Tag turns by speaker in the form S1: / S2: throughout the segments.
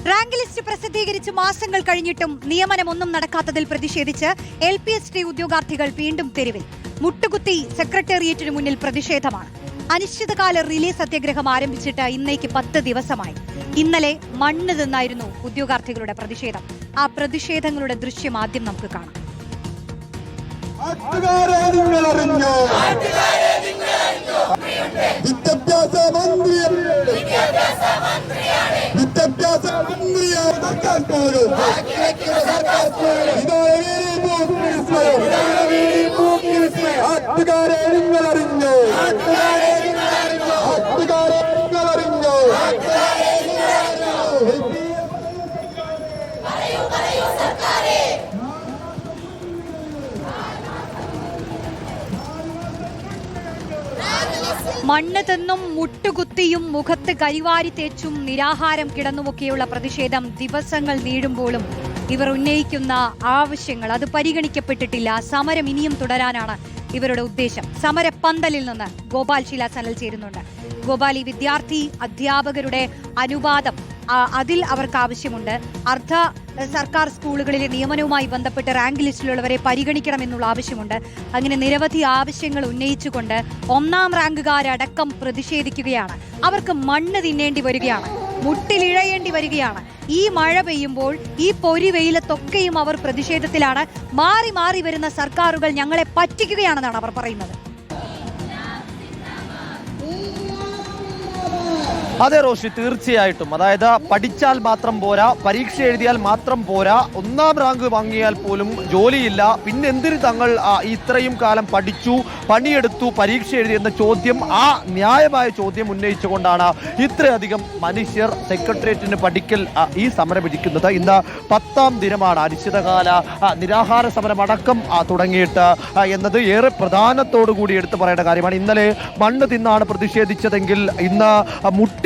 S1: Rank list പ്രസിദ്ധീകരിച്ച് മാസങ്ങൾ കഴിഞ്ഞിട്ടും നിയമനമൊന്നും നടക്കാത്തതിൽ പ്രതിഷേധിച്ച് LPST ഉദ്യോഗാർത്ഥികൾ വീണ്ടും തെരുവിൽ. മുട്ടുകുത്തി സെക്രട്ടേറിയറ്റിനു മുന്നിൽ പ്രതിഷേധമാണ്. അനിശ്ചിതകാല റിലേ സത്യാഗ്രഹം ആരംഭിച്ചിട്ട് ഇന്നേക്ക് 10 ദിവസമായി. ഇന്നലെ മണ്ണ് തിന്നായിരുന്നു ഉദ്യോഗാർത്ഥികളുടെ പ്രതിഷേധം. ആ പ്രതിഷേധങ്ങളുടെ ദൃശ്യം ആദ്യം നമുക്ക് കാണാം. മണ്ണ് തിന്നും മുട്ടുകുത്തിയും മുഖത്ത് കരിവാരി തേച്ചും നിരാഹാരം കിടന്നുമൊക്കെയുള്ള പ്രതിഷേധം ദിവസങ്ങൾ നീളുമ്പോഴും ഇവർ ഉന്നയിക്കുന്ന ആവശ്യങ്ങൾ അത് പരിഗണിക്കപ്പെട്ടിട്ടില്ല. സമരം ഇനിയും തുടരാനാണ് ഇവരുടെ ഉദ്ദേശം. സമരപ്പന്തലിൽ നിന്ന് ഗോപാൽ ശിലാസനൽ ചേരുന്നുണ്ട്. ഗോപാൽ, ഈ വിദ്യാർത്ഥി അധ്യാപകരുടെ അനുവാദം അതിൽ അവർക്ക് ആവശ്യമുണ്ട്. അർദ്ധ സർക്കാർ സ്കൂളുകളിലെ നിയമനവുമായി ബന്ധപ്പെട്ട് റാങ്ക് ലിസ്റ്റിലുള്ളവരെ പരിഗണിക്കണമെന്നുള്ള ആവശ്യമുണ്ട്. അങ്ങനെ നിരവധി ആവശ്യങ്ങൾ ഉന്നയിച്ചുകൊണ്ട് 1ാം റാങ്കുകാരടക്കം പ്രതിഷേധിക്കുകയാണ്. അവർക്ക് മണ്ണ് തിന്നേണ്ടി വരികയാണ്, മുട്ടിലിഴയേണ്ടി വരികയാണ്. ഈ മഴ പെയ്യുമ്പോൾ ഈ പൊരി വെയിലത്തൊക്കെയും അവർ പ്രതിഷേധത്തിലാണ്. മാറി മാറി വരുന്ന സർക്കാരുകൾ ഞങ്ങളെ പറ്റിക്കുകയാണെന്നാണ് അവർ പറയുന്നത്.
S2: അതെ റോഷി, തീർച്ചയായിട്ടും. അതായത് പഠിച്ചാൽ മാത്രം പോരാ, പരീക്ഷ എഴുതിയാൽ മാത്രം പോരാ, 1ാം റാങ്ക് വാങ്ങിയാൽ പോലും ജോലിയില്ല. പിന്നെ എന്തിന് തങ്ങൾ ഇത്രയും കാലം പഠിച്ചു, പണിയെടുത്തു, പരീക്ഷ എഴുതി എന്ന ചോദ്യം, ആ ന്യായമായ ചോദ്യം ഉന്നയിച്ചുകൊണ്ടാണ് ഇത്രയധികം മനുഷ്യർ സെക്രട്ടേറിയറ്റിന് പഠിക്കൽ ഈ സമരം ഇരിക്കുന്നത്. ഇന്ന് 10ാം ദിനമാണ് അനിശ്ചിതകാല നിരാഹാര സമരമടക്കം തുടങ്ങിയിട്ട് എന്നത് ഏറെ പ്രധാനത്തോടു കൂടി എടുത്തു പറയേണ്ട കാര്യമാണ്. ഇന്നലെ മണ്ണ് തിന്നാണ് പ്രതിഷേധിച്ചതെങ്കിൽ ഇന്ന്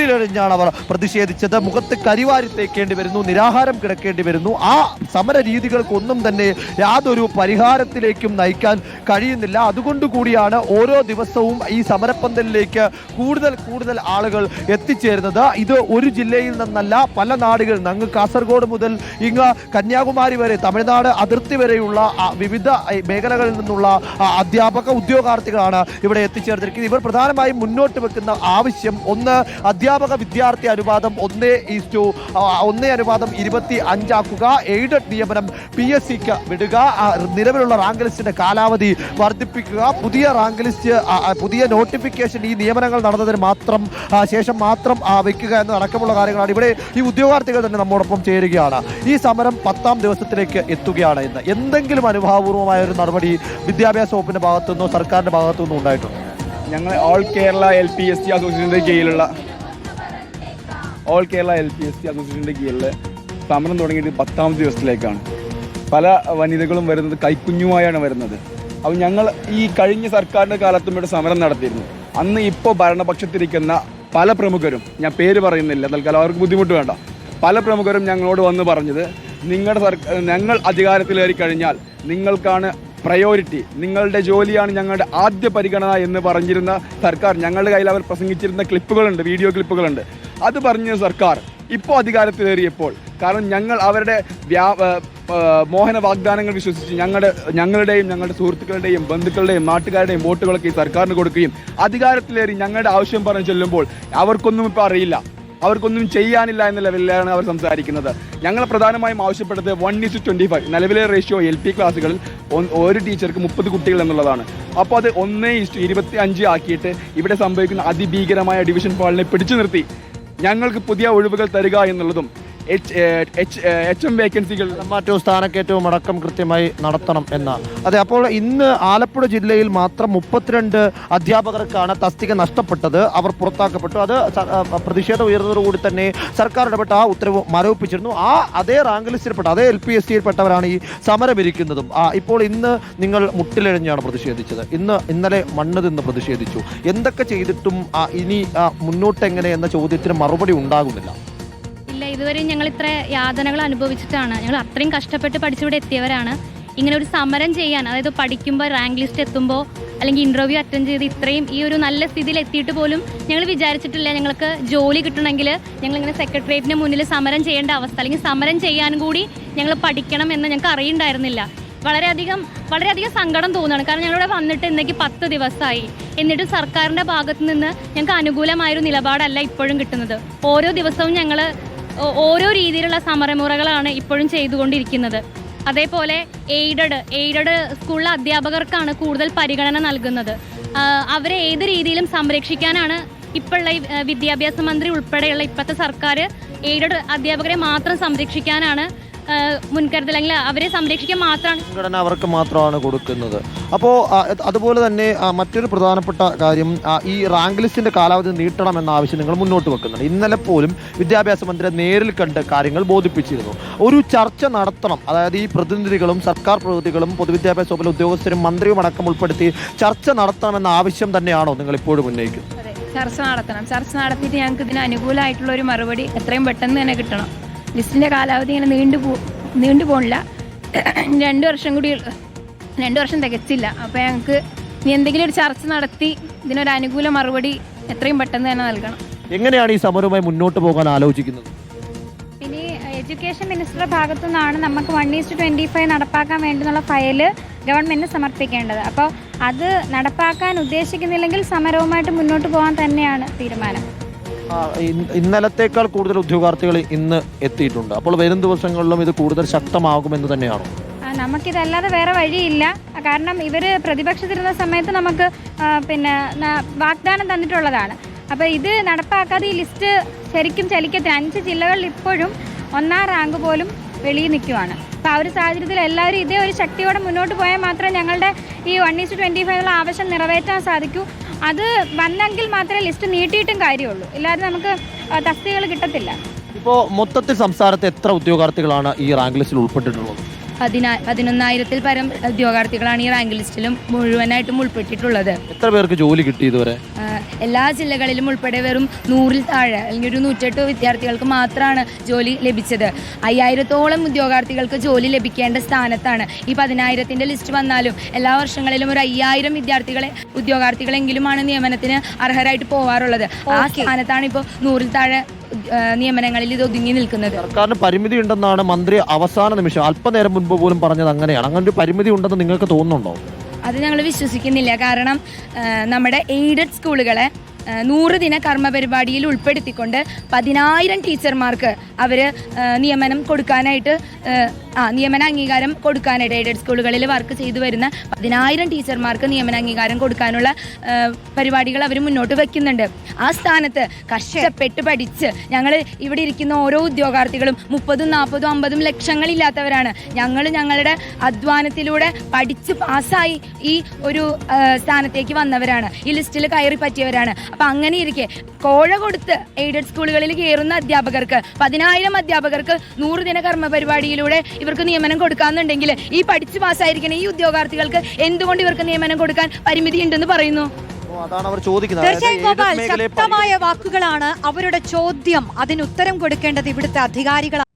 S2: മുട്ടിലെറിഞ്ഞാണ് അവർ പ്രതിഷേധിച്ചത്. മുഖത്ത് കരിവാരി തേക്കേണ്ടി വരുന്നു, നിരാഹാരം കിടക്കേണ്ടി വരുന്നു. ആ സമര രീതികൾക്കൊന്നും തന്നെ യാതൊരു പരിഹാരത്തിലേക്കും നയിക്കാൻ കഴിയുന്നില്ല. അതുകൊണ്ട് കൂടിയാണ് ഓരോ ദിവസവും ഈ സമരപ്പന്തലിലേക്ക് കൂടുതൽ ആളുകൾ എത്തിച്ചേരുന്നത്. ഇത് ഒരു ജില്ലയിൽ നിന്നല്ല, പല നാടുകളിൽ നിന്ന്, അങ്ങ് കാസർഗോഡ് മുതൽ ഇങ്ങ് കന്യാകുമാരി വരെ, തമിഴ്നാട് അതിർത്തി വരെയുള്ള വിവിധ മേഖലകളിൽ നിന്നുള്ള അധ്യാപക ഉദ്യോഗാർത്ഥികളാണ് ഇവിടെ എത്തിച്ചേർന്നിരിക്കുന്നത്. ഇവർ പ്രധാനമായും മുന്നോട്ട് വെക്കുന്ന ആവശ്യം, ഒന്ന് അധ്യാപക വിദ്യാർത്ഥി അനുപാതം 1:25 ആക്കുക, എയ്ഡഡ് നിയമനം PSCക്ക് വിടുക, നിലവിലുള്ള റാങ്ക് ലിസ്റ്റിന്റെ കാലാവധി വർദ്ധിപ്പിക്കുക, പുതിയ റാങ്ക് ലിസ്റ്റ്, പുതിയ നോട്ടിഫിക്കേഷൻ ഈ നിയമനങ്ങൾ നടന്നതിന് ശേഷം മാത്രം വെക്കുക എന്നതടക്കമുള്ള കാര്യങ്ങളാണ്. ഇവിടെ ഈ ഉദ്യോഗാർത്ഥികൾ തന്നെ നമ്മോടൊപ്പം ചേരുകയാണ്. ഈ സമരം 10ാം ദിവസത്തിലേക്ക് എത്തുകയാണ്. ഇന്ന് എന്തെങ്കിലും അനുഭാവപൂർവമായ ഒരു നടപടി വിദ്യാഭ്യാസ വകുപ്പിന്റെ ഭാഗത്തുനിന്നോ സർക്കാരിന്റെ ഭാഗത്തുനിന്നോ ഉണ്ടായിട്ടുണ്ട്?
S3: ഞങ്ങൾ ഓൾ കേരള LPST അസോസിയേഷൻ്റെ കീഴിൽ സമരം തുടങ്ങിയിട്ട് 10ാം ദിവസത്തിലേക്കാണ്. പല വനിതകളും വരുന്നത് കൈക്കുഞ്ഞുമായാണ് വരുന്നത്. അപ്പോൾ ഞങ്ങൾ ഈ കഴിഞ്ഞ സർക്കാരിൻ്റെ കാലത്തും ഇവിടെ സമരം നടത്തിയിരുന്നു. അന്ന് ഇപ്പോൾ ഭരണപക്ഷത്തിരിക്കുന്ന പല പ്രമുഖരും, ഞാൻ പേര് പറയുന്നില്ല തൽക്കാലം, അവർക്ക് ബുദ്ധിമുട്ട് വേണ്ട, പല പ്രമുഖരും ഞങ്ങളോട് വന്ന് പറഞ്ഞത്, ഞങ്ങൾ അധികാരത്തിലേറി കഴിഞ്ഞാൽ നിങ്ങൾക്കാണ് പ്രയോറിറ്റി, നിങ്ങളുടെ ജോലിയാണ് ഞങ്ങളുടെ ആദ്യ പരിഗണന എന്ന് പറഞ്ഞിരുന്ന സർക്കാർ. ഞങ്ങളുടെ കയ്യിൽ അവർ പ്രസംഗിച്ചിരുന്ന ക്ലിപ്പുകളുണ്ട്, വീഡിയോ ക്ലിപ്പുകളുണ്ട്. അത് പറഞ്ഞ സർക്കാർ ഇപ്പോൾ അധികാരത്തിലേറിയപ്പോൾ, കാരണം ഞങ്ങൾ അവരുടെ മോഹന വാഗ്ദാനങ്ങൾ വിശ്വസിച്ച് ഞങ്ങളുടെയും ഞങ്ങളുടെ സുഹൃത്തുക്കളുടെയും ബന്ധുക്കളുടെയും നാട്ടുകാരുടെയും വോട്ടുകളൊക്കെ ഈ സർക്കാരിന് കൊടുക്കുകയും അധികാരത്തിലേറി ഞങ്ങളുടെ ആവശ്യം പറഞ്ഞു ചെല്ലുമ്പോൾ അവർക്കൊന്നും ഇപ്പോൾ അറിയില്ല, അവർക്കൊന്നും ചെയ്യാനില്ല എന്ന ലെവലിലാണ് അവർ സംസാരിക്കുന്നത്. ഞങ്ങൾ പ്രധാനമായും ആവശ്യപ്പെട്ടത് 1:25, നിലവിലെ റേഷ്യോ LP ക്ലാസ്സുകളിൽ ഒരു ടീച്ചർക്ക് 30 കുട്ടികൾ എന്നുള്ളതാണ്. അപ്പോൾ അത് 1:25 ആക്കിയിട്ട് ഇവിടെ സംഭവിക്കുന്ന അതിഭീകരമായ ഡിവിഷൻ ഫാളിനെ പിടിച്ചു നിർത്തി ഞങ്ങൾക്ക് പുതിയ ഒഴിവുകൾ തരിക എന്നുള്ളതും HM വേക്കൻസികൾ
S2: മാറ്റവും സ്ഥാനക്കയറ്റവും അടക്കം കൃത്യമായി നടത്തണം എന്നാണ്. അതെ, അപ്പോൾ ഇന്ന് ആലപ്പുഴ ജില്ലയിൽ മാത്രം 32 അധ്യാപകർക്കാണ് തസ്തിക നഷ്ടപ്പെട്ടത്, അവർ പുറത്താക്കപ്പെട്ടു. അത് പ്രതിഷേധം ഉയർന്നതോടുകൂടി തന്നെ സർക്കാർ ഇടപെട്ട് ആ ഉത്തരവ് മരവിപ്പിച്ചിരുന്നു. അതേ റാങ്ക് ലിസ്റ്റിൽപ്പെട്ട, അതേ LPSTയിൽപ്പെട്ടവരാണ് ഈ സമരമിരിക്കുന്നതും. ഇപ്പോൾ ഇന്ന് നിങ്ങൾ മുട്ടിലെഴിഞ്ഞാണ് പ്രതിഷേധിച്ചത്, ഇന്നലെ മണ്ണ് തിന്ന് പ്രതിഷേധിച്ചു. എന്തൊക്കെ ചെയ്തിട്ടും ഇനി മുന്നോട്ടെങ്ങനെ എന്ന ചോദ്യത്തിന് മറുപടി ഉണ്ടാകുന്നില്ല.
S4: ഇതുവരെ ഞങ്ങൾ ഇത്ര യാതനകൾ അനുഭവിച്ചിട്ടാണ്, ഞങ്ങൾ അത്രയും കഷ്ടപ്പെട്ട് പഠിച്ചിവിടെ എത്തിയവരാണ്. ഇങ്ങനെ ഒരു സമരം ചെയ്യാൻ, അതായത് പഠിക്കുമ്പോൾ റാങ്ക് ലിസ്റ്റ് എത്തുമ്പോൾ അല്ലെങ്കിൽ ഇൻ്റർവ്യൂ അറ്റൻഡ് ചെയ്ത് ഇത്രയും ഈ ഒരു നല്ല സ്ഥിതിയിൽ എത്തിയിട്ട് പോലും ഞങ്ങൾ വിചാരിച്ചിട്ടില്ല ഞങ്ങൾക്ക് ജോലി കിട്ടണമെങ്കിൽ ഞങ്ങളിങ്ങനെ സെക്രട്ടേറിയറ്റിന് മുന്നിൽ സമരം ചെയ്യേണ്ട അവസ്ഥ, അല്ലെങ്കിൽ സമരം ചെയ്യാനും കൂടി ഞങ്ങൾ പഠിക്കണം എന്ന് ഞങ്ങൾക്ക് അറിയണ്ടായിരുന്നില്ല. വളരെയധികം സങ്കടം തോന്നുകയാണ്. കാരണം ഞങ്ങളിവിടെ വന്നിട്ട് ഇന്നേക്ക് 10 ദിവസമായി. എന്നിട്ട് സർക്കാരിൻ്റെ ഭാഗത്ത് നിന്ന് ഞങ്ങൾക്ക് അനുകൂലമായൊരു നിലപാടല്ല ഇപ്പോഴും കിട്ടുന്നത്. ഓരോ ദിവസവും ഞങ്ങൾ ഓരോ രീതിയിലുള്ള സമരമുറകളാണ് ഇപ്പോഴും ചെയ്തുകൊണ്ടിരിക്കുന്നത്. അതേപോലെ എയ്ഡഡ് സ്കൂളിലെ അധ്യാപകർക്കാണ് കൂടുതൽ പരിഗണന നൽകുന്നത്. അവരെ ഏത് രീതിയിലും സംരക്ഷിക്കാനാണ് ഇപ്പോഴുള്ള വിദ്യാഭ്യാസ മന്ത്രി ഉൾപ്പെടെയുള്ള ഇപ്പോഴത്തെ സർക്കാർ എയ്ഡഡ് അധ്യാപകരെ മാത്രം സംരക്ഷിക്കാനാണ് മുൻകരുതൽ, അല്ലെങ്കിൽ അവരെ സംരക്ഷിക്കാൻ മാത്രമാണ്
S2: സംഘടന അവർക്ക് മാത്രമാണ് കൊടുക്കുന്നത്. അപ്പോൾ അതുപോലെ തന്നെ മറ്റൊരു പ്രധാനപ്പെട്ട കാര്യം, ഈ റാങ്ക് ലിസ്റ്റിന്റെ കാലാവധി നീട്ടണം എന്ന ആവശ്യം നിങ്ങൾ മുന്നോട്ട് വെക്കുന്നുണ്ട്. ഇന്നലെ പോലും വിദ്യാഭ്യാസ മന്ത്രിയെ നേരിൽ കണ്ട് കാര്യങ്ങൾ ബോധിപ്പിച്ചിരുന്നു. ഒരു ചർച്ച നടത്തണം, അതായത് ഈ പ്രതിനിധികളും സർക്കാർ പ്രതിനിധികളും പൊതുവിദ്യാഭ്യാസ വകുപ്പിലെ ഉദ്യോഗസ്ഥരും മന്ത്രിയും അടക്കം ഉൾപ്പെടുത്തി ചർച്ച നടത്തണമെന്ന ആവശ്യം തന്നെയാണോ നിങ്ങൾ ഇപ്പോഴും ഉന്നയിക്കുന്നത്?
S5: ചർച്ച നടത്തണം. ചർച്ച നടത്തിയിട്ട് ഞങ്ങൾക്ക് ഇതിന് അനുകൂലമായിട്ടുള്ള ഒരു മറുപടി എത്രയും പെട്ടെന്ന് തന്നെ കിട്ടണം. ലിസ്റ്റിൻ്റെ കാലാവധി ഇങ്ങനെ നീണ്ടു പോണില്ല. 2 വർഷം തികച്ചില്ല. അപ്പോൾ ഞങ്ങൾക്ക് ഇനി എന്തെങ്കിലും ഒരു ചർച്ച നടത്തി ഇതിനൊരു അനുകൂല മറുപടി എത്രയും പെട്ടെന്ന് തന്നെ നൽകണം.
S2: എങ്ങനെയാണ് ഈ സമരവുമായി മുന്നോട്ട് പോകാൻ ആലോചിക്കുന്നത്?
S6: ഇനി എഡ്യൂക്കേഷൻ മിനിസ്റ്ററുടെ ഭാഗത്തു നിന്നാണ് നമുക്ക് 1:25 നടപ്പാക്കാൻ വേണ്ടുന്നുള്ള ഫയല് ഗവൺമെന്റിന് സമർപ്പിക്കേണ്ടത്. അപ്പോൾ അത് നടപ്പാക്കാൻ ഉദ്ദേശിക്കുന്നില്ലെങ്കിൽ സമരവുമായിട്ട് മുന്നോട്ട് പോകാൻ തന്നെയാണ് തീരുമാനം.
S2: ഇന്നലത്തേക്കാൾ കൂടുതൽ ഉദ്യോഗാർത്ഥികൾ ഇന്ന് എത്തിയിട്ടുണ്ട്. അപ്പോൾ വരും ദിവസങ്ങളിലും ഇത് കൂടുതൽ ശക്തമാകുമെന്ന് തന്നെയാണോ?
S6: നമുക്കിതല്ലാതെ വേറെ വഴിയില്ല. കാരണം ഇവർ പ്രതിപക്ഷത്തിരുന്ന സമയത്ത് നമുക്ക് വാഗ്ദാനം തന്നിട്ടുള്ളതാണ്. അപ്പോൾ ഇത് നടപ്പാക്കാതെ ഈ ലിസ്റ്റ് ശരിക്കും ചലിക്കത്തില്ല. 5 ജില്ലകളിൽ ഇപ്പോഴും 1ാം റാങ്ക് പോലും വെളിയിൽ നിൽക്കുവാണ്. അപ്പോൾ ആ ഒരു സാഹചര്യത്തിൽ എല്ലാവരും ഇതേ ഒരു ശക്തിയോടെ മുന്നോട്ട് പോയാൽ മാത്രമേ ഞങ്ങളുടെ ഈ 1:25 ആവശ്യം നിറവേറ്റാൻ സാധിക്കൂ. അത് വന്നെങ്കിൽ മാത്രമേ ലിസ്റ്റ് നീട്ടിയിട്ടും കാര്യമുള്ളൂ. ഇല്ലാതെ നമുക്ക് തസ്തികകൾ കിട്ടത്തില്ല.
S2: ഇപ്പോൾ മൊത്തത്തിൽ സംസ്ഥാനത്ത് എത്ര ഉദ്യോഗാർത്ഥികളാണ് ഈ റാങ്ക് ലിസ്റ്റിൽ ഉൾപ്പെട്ടിട്ടുള്ളത്?
S4: 11,000-ൽ പരം ഉദ്യോഗാർത്ഥികളാണ് ഈ റാങ്ക് ലിസ്റ്റിലും മുഴുവനായിട്ടും ഉൾപ്പെട്ടിട്ടുള്ളത്.
S2: എത്ര പേർക്ക് ജോലി കിട്ടി ഇതുവരെ?
S4: എല്ലാ ജില്ലകളിലും ഉൾപ്പെടെ വെറും 100-ൽ താഴെ അല്ലെങ്കിൽ ഒരു 108 വിദ്യാർത്ഥികൾക്ക് മാത്രമാണ് ജോലി ലഭിച്ചത്. 5000-ഓളം ഉദ്യോഗാർത്ഥികൾക്ക് ജോലി ലഭിക്കേണ്ട സ്ഥാനത്താണ് ഈ 10,000-ന്റെ ലിസ്റ്റ് വന്നാലും എല്ലാ വർഷങ്ങളിലും ഒരു 5000 ഉദ്യോഗാർത്ഥികളെങ്കിലുമാണ് നിയമനത്തിന് അർഹരായിട്ട് പോവാറുള്ളത്. ആ സ്ഥാനത്താണ് ഇപ്പോൾ 100-ൽ താഴെ നിയമനങ്ങളിൽ ഇത് ഒതുങ്ങി നിൽക്കുന്നത്.
S2: സർക്കാരിന് പരിമിതി ഉണ്ടെന്നാണ് മന്ത്രി അവസാന നിമിഷം അല്പനേരം മുൻപ് പോലും പറഞ്ഞത്. അങ്ങനെയാണ്? അങ്ങനെ ഒരു പരിമിതി ഉണ്ടെന്ന് നിങ്ങൾക്ക് തോന്നുന്നുണ്ടോ?
S4: അത് ഞങ്ങൾ വിശ്വസിക്കുന്നില്ല. കാരണം നമ്മുടെ എയ്ഡഡ് സ്കൂളുകളെ 100 ദിന കർമ്മ പരിപാടിയിൽ ഉൾപ്പെടുത്തിക്കൊണ്ട് 10,000 ടീച്ചർമാർക്ക് അവർ നിയമനം കൊടുക്കാനായിട്ട് നിയമന അംഗീകാരം കൊടുക്കാനായിട്ട് എയ്ഡഡ് സ്കൂളുകളിൽ വർക്ക് ചെയ്തു വരുന്ന 10,000 ടീച്ചർമാർക്ക് നിയമന അംഗീകാരം കൊടുക്കാനുള്ള പരിപാടികൾ അവർ മുന്നോട്ട് വയ്ക്കുന്നുണ്ട്. ആ സ്ഥാനത്ത് കഷ്ടപ്പെട്ട് പഠിച്ച് ഞങ്ങൾ ഇവിടെ ഇരിക്കുന്ന ഓരോ ഉദ്യോഗാർത്ഥികളും 30, 40, 50 ലക്ഷങ്ങളില്ലാത്തവരാണ്. ഞങ്ങളുടെ അധ്വാനത്തിലൂടെ പഠിച്ച് പാസ്സായി ഈ ഒരു സ്ഥാനത്തേക്ക് വന്നവരാണ്, ഈ ലിസ്റ്റിൽ കയറി പറ്റിയവരാണ്. അപ്പം അങ്ങനെ ഇരിക്കെ കോഴ കൊടുത്ത് എയ്ഡഡ് സ്കൂളുകളിൽ കയറുന്ന അധ്യാപകർക്ക് 10,000 അധ്യാപകർക്ക് 100 ദിന കർമ്മ പരിപാടിയിലൂടെ ഇവർക്ക് നിയമനം കൊടുക്കാന്നുണ്ടെങ്കിൽ ഈ പഠിച്ചു പാസ്സായിരിക്കുന്ന ഈ ഉദ്യോഗാർത്ഥികൾക്ക് എന്തുകൊണ്ട് ഇവർക്ക് നിയമനം കൊടുക്കാൻ പരിമിതി ഉണ്ടെന്ന് പറയുന്നു?
S2: അതാണ് അവർ ചോദിക്കുന്നത്.
S1: തീർച്ചയായും ഗോപാൽ, ശക്തമായ വാക്കുകളാണ് അവരുടെ ചോദ്യം. അതിന് ഉത്തരം കൊടുക്കേണ്ടത് ഇവിടുത്തെ അധികാരികളാണ്.